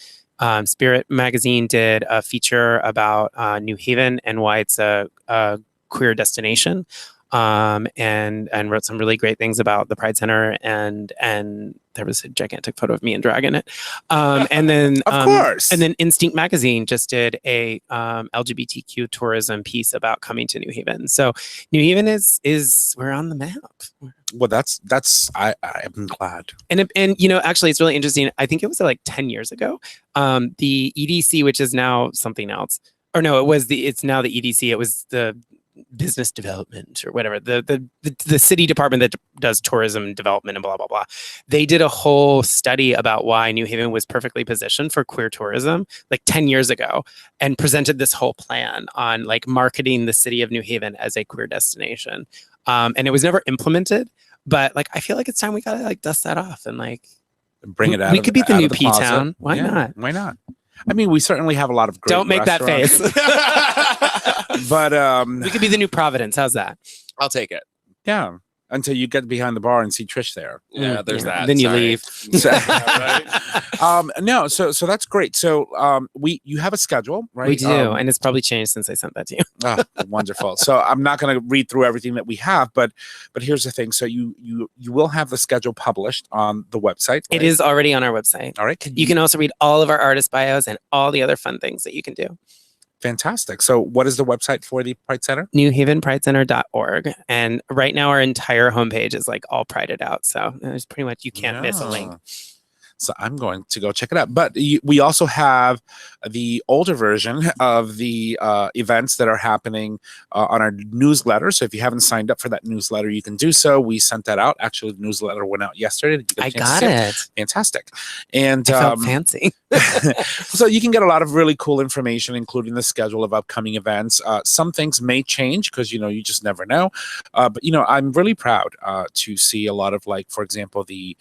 Spirit magazine did a feature about New Haven and why it's a queer destination, and wrote some really great things about the Pride Center, and there was a gigantic photo of me in drag in it. And then Of course. And then Instinct magazine just did a LGBTQ tourism piece about coming to New Haven. So New Haven is we're on the map. Well, I am glad. And actually it's really interesting. I think it was 10 years ago. The EDC, which is now something else, or no, it's now the EDC. It was the business development or whatever, the city department that does tourism development and blah blah blah. They did a whole study about why New Haven was perfectly positioned for queer tourism 10 years ago, and presented this whole plan on marketing the city of New Haven as a queer destination. And it was never implemented, but I feel it's time we gotta dust that off and bring it out. We could be the new P-town. P-town. Why not? Why not? I mean, we certainly have a lot of great Don't make that face. But we could be the new Providence. How's that? I'll take it. yeah, until you get behind the bar and see Trish there. Yeah, there's that. Then you Sorry. leave. No, so that's great. So you have a schedule, right? We do, and it's probably changed since I sent that to you. Wonderful. So I'm not going to read through everything that we have, but here's the thing. So you will have the schedule published on the website. It right? is already on our website. All right. You can also read all of our artist bios and all the other fun things that you can do. Fantastic. So what is the website for the Pride Center? NewHavenPrideCenter.org. And right now our entire homepage is all prided out. So there's pretty much, you can't miss a link. So I'm going to go check it out. But we also have the older version of the events that are happening on our newsletter. So if you haven't signed up for that newsletter, you can do so. We sent that out. Actually, the newsletter went out yesterday. Did you get a chance I to got see it. Fantastic. And I felt fancy. so you can get a lot of really cool information, including the schedule of upcoming events. Some things may change because, you just never know. But, I'm really proud to see a lot of, for example, the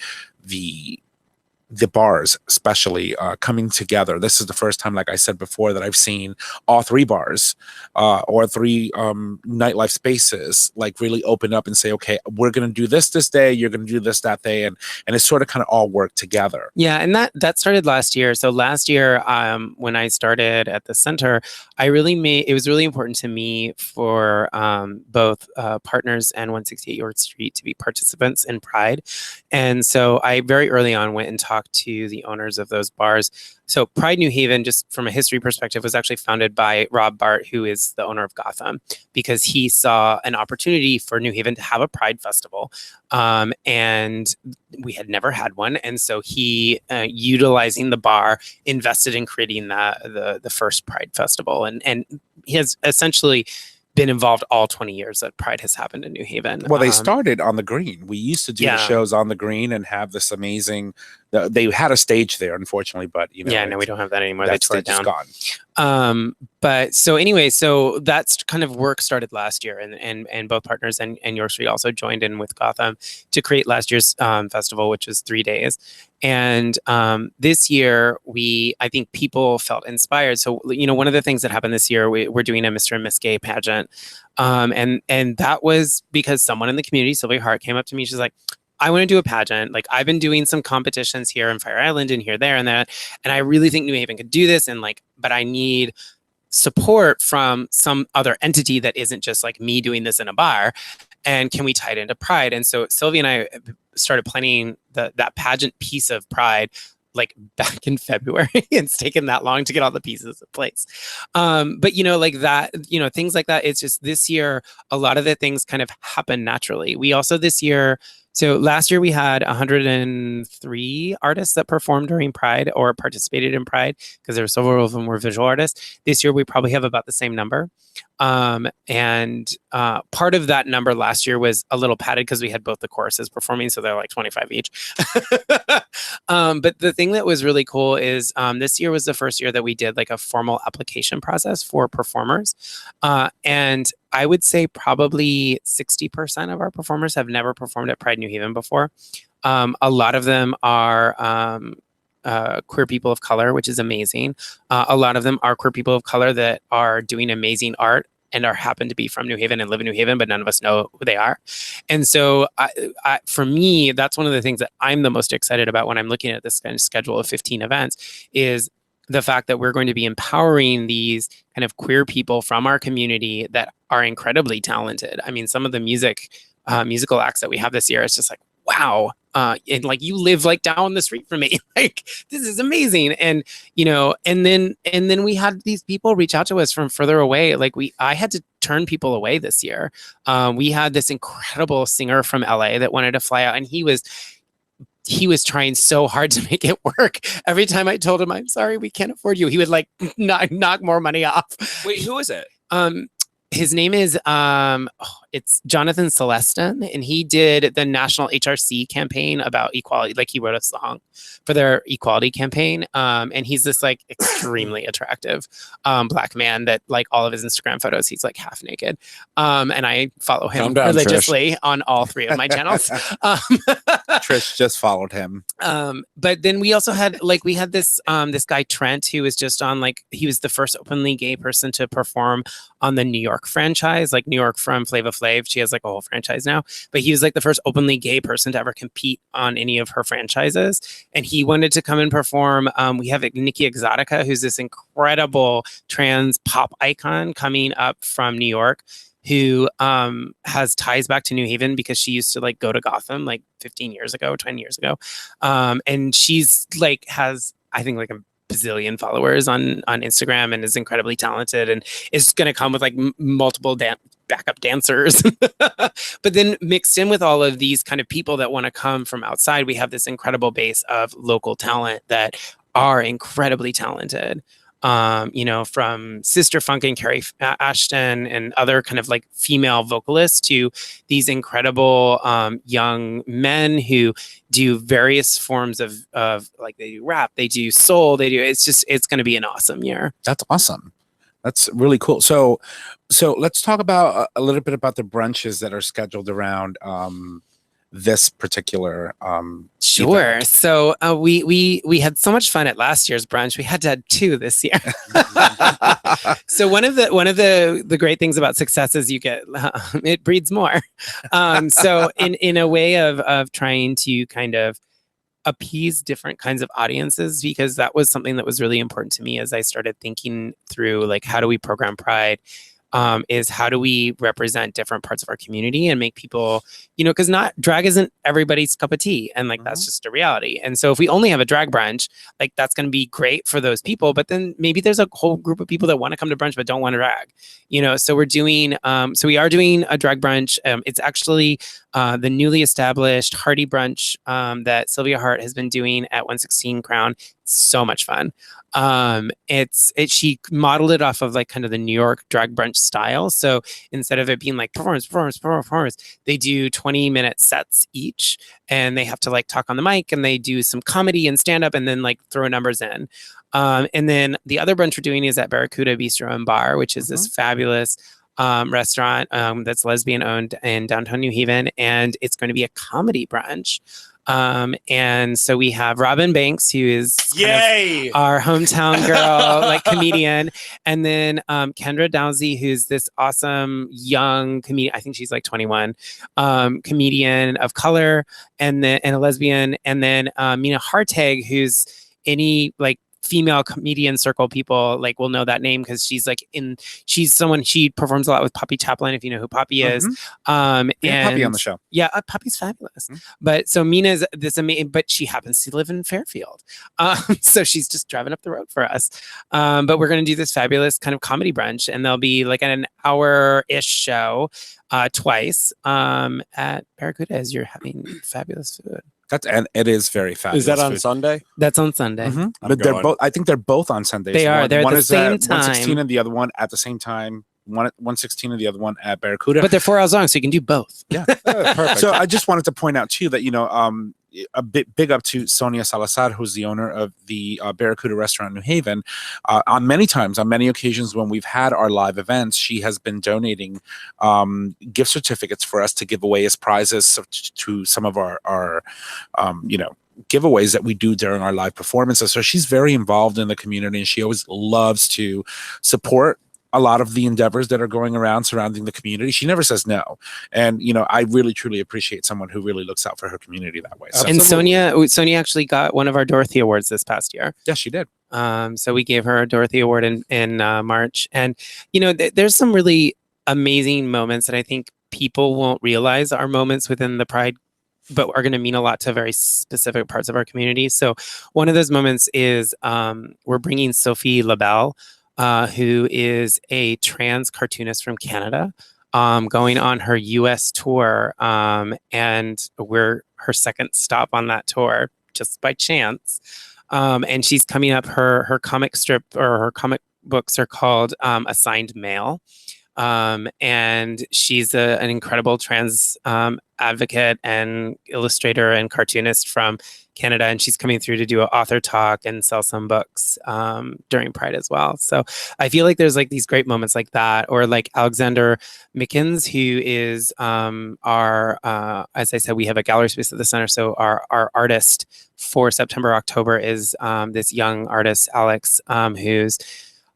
bars especially coming together. This is the first time, like I said before, that I've seen all 3 bars or 3 nightlife spaces really open up and say, okay, we're going to do this day, you're going to do this that day, and it's sort of kind of all work together. Yeah, and that started last year. So last year, when I started at the center, it was really important to me for both Partners and 168 York Street to be participants in Pride. And so I very early on went and talked talk to the owners of those bars. So Pride New Haven, just from a history perspective, was actually founded by Rob Bart, who is the owner of Gotham, because he saw an opportunity for New Haven to have a Pride festival. And we had never had one. And so he, utilizing the bar, invested in creating the first Pride festival. And he has essentially been involved all 20 years that Pride has happened in New Haven. Well, they started on the green. We used to do the shows on the green and have this amazing. They had a stage there, unfortunately, but no, we don't have that anymore. That they tore it stage down. is gone. But so anyway, so that's kind of work started last year, and both partners and York Street also joined in with Gotham to create last year's festival, which was 3 days. And this year, I think people felt inspired. So, one of the things that happened this year, we're doing a Mr. and Miss Gay pageant. And that was because someone in the community, Sylvia Hart, came up to me. She's like, I want to do a pageant. Like, I've been doing some competitions here in Fire Island and here, there, and that. And I really think New Haven could do this. And but I need support from some other entity that isn't just like me doing this in a bar. And can we tie it into Pride? And so Sylvia and I started planning that pageant piece of Pride like back in February. It's taken that long to get all the pieces in place. But like that, things like that. It's just this year, a lot of the things kind of happen naturally. We also this year, so last year we had 103 artists that performed during Pride or participated in Pride, because there were several of them were visual artists. This year we probably have about the same number. And part of that number last year was a little padded because we had both the choruses performing, so they're like 25 each. But the thing that was really cool is this year was the first year that we did like a formal application process for performers. And I would say probably 60% of our performers have never performed at Pride New Haven before. A lot of them are queer people of color, which is amazing. A lot of them are queer people of color that are doing amazing art and happen to be from New Haven and live in New Haven, but none of us know who they are. And so for me, that's one of the things that I'm the most excited about when I'm looking at this kind of schedule of 15 events, is the fact that we're going to be empowering these kind of queer people from our community that are incredibly talented. I mean, some of the musical acts that we have this year, it's just like, wow. And like, you live like down the street from me. Like, this is amazing. And, and then we had these people reach out to us from further away. Like I had to turn people away this year. We had this incredible singer from LA that wanted to fly out, and he was trying so hard to make it work. Every time I told him, I'm sorry, we can't afford you, he would like knock more money off. Wait, who is it? His name is it's Jonathan Celestin, and he did the national HRC campaign about equality. Like, he wrote a song for their equality campaign. And he's this like extremely attractive Black man that, like, all of his Instagram photos, he's like half naked. And I follow him religiously on all 3 of my channels. Trish just followed him. But then we also had this this guy Trent, who was just on, like, he was the first openly gay person to perform on the New York franchise, like New York from Flava Flav. She has like a whole franchise now, but he was like the first openly gay person to ever compete on any of her franchises. And he wanted to come and perform. We have Nikki Exotica, who's this incredible trans pop icon coming up from New York, who has ties back to New Haven because she used to like go to Gotham like 15 years ago, 20 years ago. And she's like, has, I think, like a bazillion followers on Instagram, and is incredibly talented, and is going to come with like multiple backup dancers. But then mixed in with all of these kind of people that want to come from outside, we have this incredible base of local talent that are incredibly talented. From Sister Funk and Carrie Ashton and other kind of like female vocalists, to these incredible young men who do various forms of like, they do rap, they do soul, it's going to be an awesome year. That's awesome. That's really cool. So let's talk about a little bit about the brunches that are scheduled around this particular Sure. event. So we had so much fun at last year's brunch. We had to add 2 this year. So one of the great things about success is you get it breeds more. So in a way of trying to kind of appease different kinds of audiences, because that was something that was really important to me as I started thinking through, like, how do we program Pride? is how do we represent different parts of our community and make people, because not drag isn't everybody's cup of tea, and like that's just a reality. And so if we only have a drag brunch, like that's going to be great for those people, but then maybe there's a whole group of people that want to come to brunch but don't want to drag, so we are doing a drag brunch. It's actually the newly established Hearty brunch that Sylvia Hart has been doing at 116 Crown. It's so much fun. She modeled it off of like kind of the New York drag brunch style. So instead of it being like performance, they do 20-minute sets each, and they have to like talk on the mic, and they do some comedy and stand up, and then like throw numbers in. And then the other brunch we're doing is at Barracuda Bistro and Bar, which is this fabulous restaurant that's lesbian owned in downtown New Haven, and it's going to be a comedy brunch. And so we have Robin Banks, who is kind of our hometown girl, like comedian. And then Kendra Dowsey, who's this awesome young comedian. I think she's like 21, comedian of color, and a lesbian. And then Mina Harteg, who's any like female comedian circle people like will know that name because she's someone, she performs a lot with Poppy Chaplin, if you know who Poppy is. And Poppy on the show. Yeah, Poppy's fabulous. But so Mina's this amazing, but she happens to live in Fairfield. So she's just driving up the road for us. But we're going to do this fabulous kind of comedy brunch, and there'll be like an hour-ish show twice at Barracuda as you're having fabulous food. And it is very fabulous. Is that on food. Sunday? That's on Sunday. But they're both. I think they're both on Sundays. They are. They're one at the is same at time. 116 and the other one at the same time. One at 116 and the other one at Barracuda. But they're 4 hours long, so you can do both. Yeah, Perfect. So I just wanted to point out too that a big up to Sonia Salazar, who's the owner of the Barracuda restaurant in New Haven. On many occasions when we've had our live events, she has been donating gift certificates for us to give away as prizes to some of our giveaways that we do during our live performances. So she's very involved in the community, and she always loves to support a lot of the endeavors that are going around surrounding the community. She never says no. And, I really, truly appreciate someone who really looks out for her community that way. So, And Sonia actually got one of our Dorothy Awards this past year. yes, she did. So we gave her a Dorothy Award in March. And, there's some really amazing moments that I think people won't realize are moments within the Pride, but are going to mean a lot to very specific parts of our community. So one of those moments is we're bringing Sophie LaBelle, who is a trans cartoonist from Canada, going on her U.S. tour, and we're her second stop on that tour just by chance. And she's coming up. Her comic strip or her comic books are called Assigned Male. And she's an incredible trans advocate and illustrator and cartoonist from Canada, and she's coming through to do an author talk and sell some books during Pride as well. So I feel like there's like these great moments like that, or like Alexander Mickens, who is as I said, we have a gallery space at the center. So our artist for September, October is this young artist, Alex, who's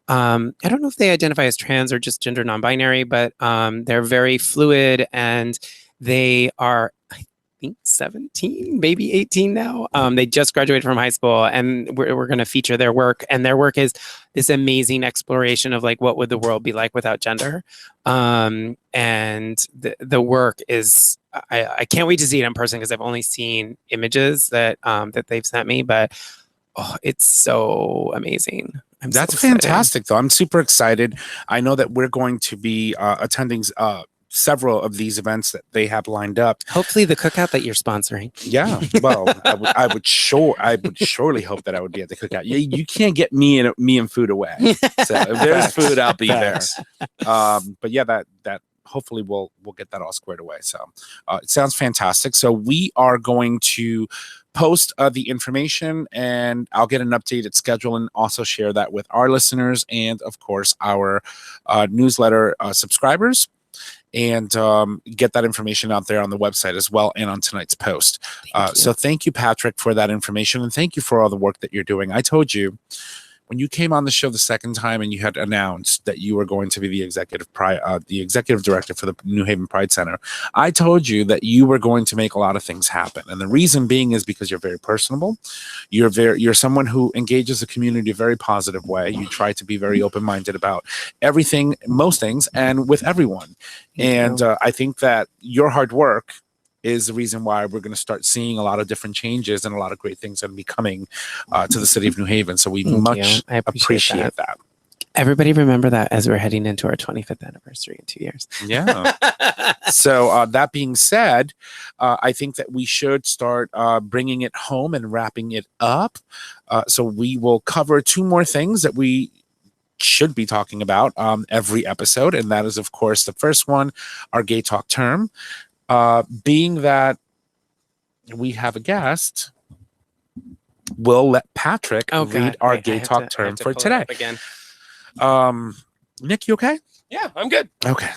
I don't know if they identify as trans or just gender non-binary, but they're very fluid, and they are, I think, 17, maybe 18 now. They just graduated from high school, and we're going to feature their work. And their work is this amazing exploration of like, what would the world be like without gender? And the work is, I can't wait to see it in person because I've only seen images that they've sent me, but it's so amazing. That's fantastic, though. I'm super excited. I know that we're going to be attending several of these events that they have lined up. Hopefully, the cookout that you're sponsoring. Yeah, well, I would surely hope that I would be at the cookout. You can't get me and food away. So if there's food, I'll be there. But yeah, that hopefully we'll get that all squared away. So it sounds fantastic. So we are going to post the information, and I'll get an updated schedule and also share that with our listeners and, of course, our newsletter subscribers, and get that information out there on the website as well and on tonight's post. So thank you, Patrick, for that information, and thank you for all the work that you're doing. I told you when you came on the show the second time and you had announced that you were going to be the executive director for the New Haven Pride Center, I told you that you were going to make a lot of things happen. And the reason being is because you're very personable. You're someone who engages the community a very positive way. You try to be very open-minded about everything, most things, and with everyone. And I think that your hard work is the reason why we're going to start seeing a lot of different changes and a lot of great things going to be coming to the city of New Haven. So we much appreciate that. Everybody remember that as we're heading into our 25th anniversary in 2 years. Yeah. So that being said, I think that we should start bringing it home and wrapping it up. So we will cover 2 more things that we should be talking about every episode. And that is, of course, the first one, our Gay Talk term. Being that we have a guest, we'll let Patrick read our Gay Talk term for today. Again. Nick, you okay? Yeah, I'm good. Okay.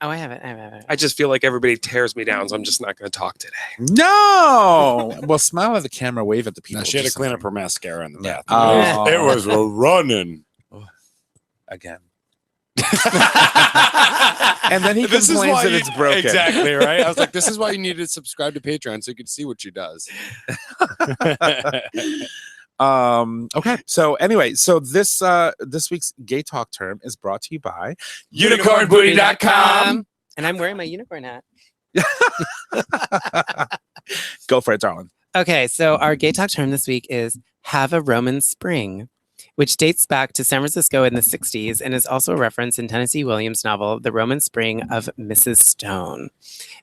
Oh, I have it. I just feel like everybody tears me down, so I'm just not going to talk today. No. Well, smile at the camera, wave at the people. No, she had to just clean up something. her mascara in the bathroom. Oh. It was running. Again. And then he complains that it's broken. Exactly, right? I was like, this is why you need to subscribe to Patreon so you can see what she does. Okay. So anyway, so this week's Gay Talk term is brought to you by unicornbooty.com. And I'm wearing my unicorn hat. Go for it, darling. Okay, so our Gay Talk term this week is Have a Roman Spring, which dates back to San Francisco in the 60s and is also referenced in Tennessee Williams' novel, The Roman Spring of Mrs. Stone.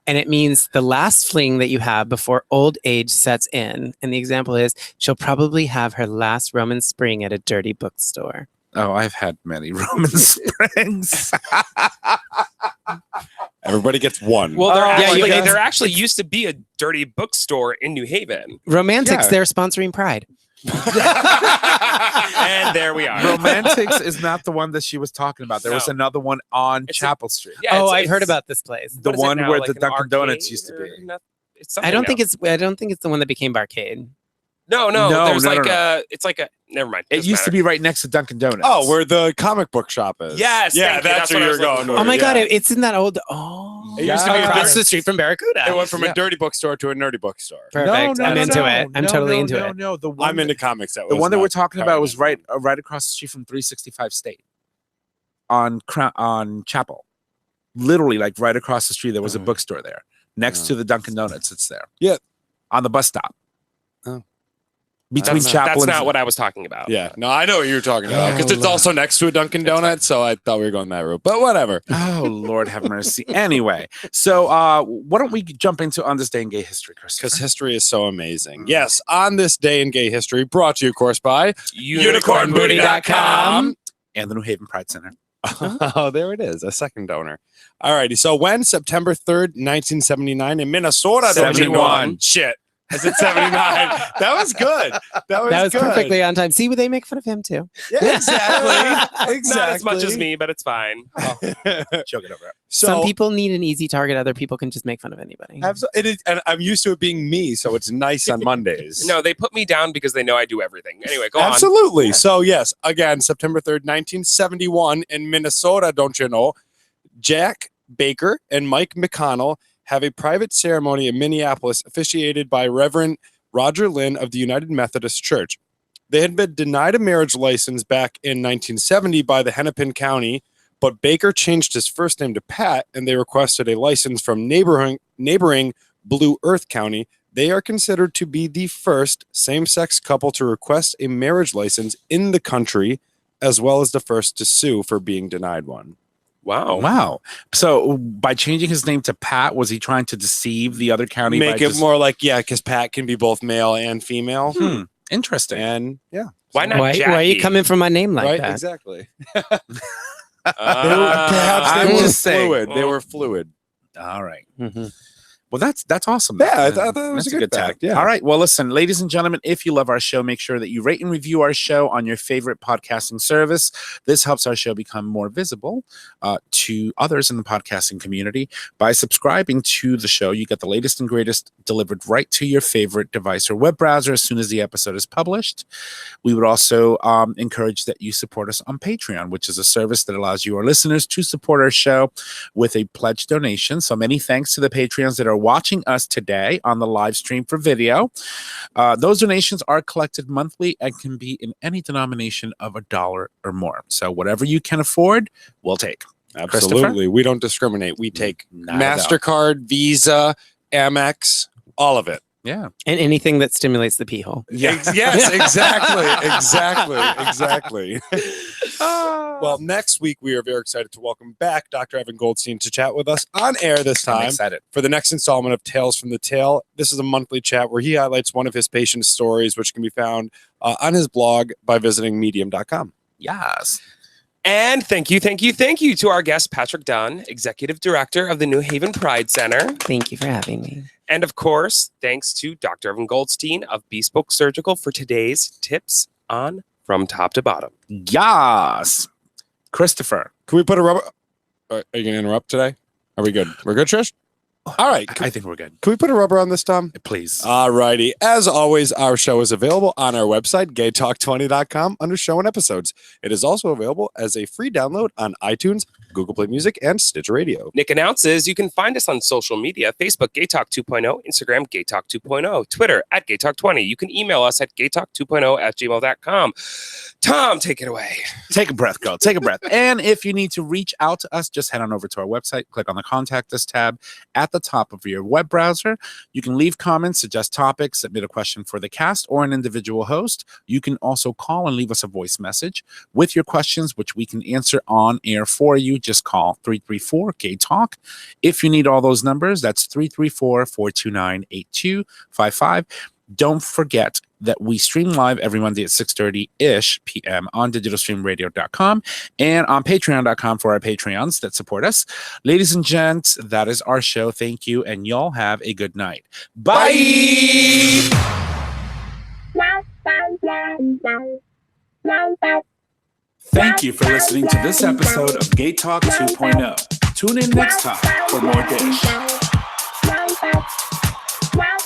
And it means the last fling that you have before old age sets in. And the example is, she'll probably have her last Roman spring at a dirty bookstore. Oh, I've had many Roman Springs. Everybody gets one. Well, yeah, there actually used to be a dirty bookstore in New Haven. Romantics, Yeah. they're sponsoring Pride. And there we are. Romantics is not the one that she was talking about. There was No. another one on It's Chapel Street. Yeah, I've heard about this place. The what is it one now, where like the an Dunkin' Donuts arcade used to or be. not- it's I something don't now. think it's the one that became Barcade. No. No, There's no, like no. it's like a. Never mind. It used to be right next to Dunkin' Donuts. Oh, where the comic book shop is. Yes, Yeah, thank you. that's That's what where I you're was looking going. for. Oh my God, Yeah. it's in that old. Oh, It used to be a across dirty- the street from Barracuda. It went from Yeah. a dirty bookstore to a nerdy bookstore. Perfect. I'm into it. I'm totally into it. No, the one I'm into comics. That the was one that not we're talking about was right covered. right across the street from 365 State on Chapel. Literally, like right across the street, there was a bookstore there next to the Dunkin' Donuts. It's there. Yeah. On the bus stop. Oh. Between That's Chapel That's and not what I was talking about. Yeah, no, I know what you're talking about because it's also next to a Dunkin' Donuts, so I thought we were going that route. But whatever. Oh, Lord have mercy. Anyway, so why don't we jump into On This Day in Gay History, Christopher? Because history is so amazing. Yes, on this day in gay history, brought to you, of course, by Unicornbooty.com. And the New Haven Pride Center. Oh, there it is, a second donor. All righty. So when September 3rd, 1979 in Minnesota, 71. Shit. I said 79. That was good. That was good. perfectly on time. See, they make fun of him too. Yeah, exactly. Exactly. Not as much as me, but it's fine. Choke it over. So Some people need an easy target. Other people can just make fun of anybody. it is, and I'm used to it being me, so it's nice on Mondays. No, they put me down because they know I do everything. Anyway, go on. Absolutely. So yes, again, September 3rd, 1971 in Minnesota, don't you know? Jack Baker and Mike McConnell have a private ceremony in Minneapolis officiated by Reverend Roger Lynn of the United Methodist Church. They had been denied a marriage license back in 1970 by the Hennepin County, but Baker changed his first name to Pat, and they requested a license from neighboring Blue Earth County. They are considered to be the first same-sex couple to request a marriage license in the country, as well as the first to sue for being denied one. Wow. Wow. So by changing his name to Pat, was he trying to deceive the other county? Make by it just- more like, yeah, because Pat can be both male and female. Interesting. And yeah. Why not Why are Jackie? you coming for my name like right? that? Exactly. Uh, Perhaps I'm they were just saying. fluid. They were fluid. All right. Mhm. Well, that's awesome. Yeah, I thought that was That's a good tag. fact, yeah. All right. Well, listen, ladies and gentlemen, if you love our show, make sure that you rate and review our show on your favorite podcasting service. This helps our show become more visible to others in the podcasting community. By subscribing to the show, you get the latest and greatest delivered right to your favorite device or web browser as soon as the episode is published. We would also encourage that you support us on Patreon, which is a service that allows you, our listeners, to support our show with a pledge donation. So many thanks to the Patreons that are watching us today on the live stream for video. Those donations are collected monthly and can be in any denomination of $1 or more. So whatever you can afford, we'll take. Absolutely. We don't discriminate. We take Not at all. MasterCard, Visa, Amex, all of it. Yeah. And anything that stimulates the pee hole. Yes, exactly. Well, next week we are very excited to welcome back Dr. Evan Goldstein to chat with us on air this I'm time excited. for the next installment of Tales from the Tail. This is a monthly chat where he highlights one of his patients' stories, which can be found on his blog by visiting medium.com. Yes. And thank you to our guest, Patrick Dunn, Executive Director of the New Haven Pride Center. Thank you for having me. And of course, thanks to Dr. Evan Goldstein of Bespoke Surgical for today's tips on From Top to Bottom. Yes. Christopher. Can we put a rubber? Are you going to interrupt today? Are we good? We're good, Trish? All right. I think we're good. Can we put a rubber on this, Tom? Please. All righty. As always, our show is available on our website, GayTalk2.0 under show and episodes. It is also available as a free download on iTunes, Google Play Music, and Stitcher Radio. Nick announces you can find us on social media, Facebook, GayTalk 2.0, Instagram, GayTalk 2.0, Twitter, at GayTalk20. You can email us at GayTalk2.0 @gmail.com. Tom, take it away. Take a breath, girl. Take a breath. And if you need to reach out to us, just head on over to our website, click on the Contact Us tab at the top of your web browser. You can leave comments, suggest topics, submit a question for the cast or an individual host. You can also call and leave us a voice message with your questions, which we can answer on air for you. Just call 334-GAY-TALK. If you need all those numbers, that's 334-429-8255. Don't forget that we stream live every Monday at 6:30-ish p.m. on digitalstreamradio.com and on patreon.com for our Patreons that support us. Ladies and gents, that is our show. Thank you, and y'all have a good night. Bye! Thank you for listening to this episode of Gay Talk 2.0. Tune in next time for more dish. Wow.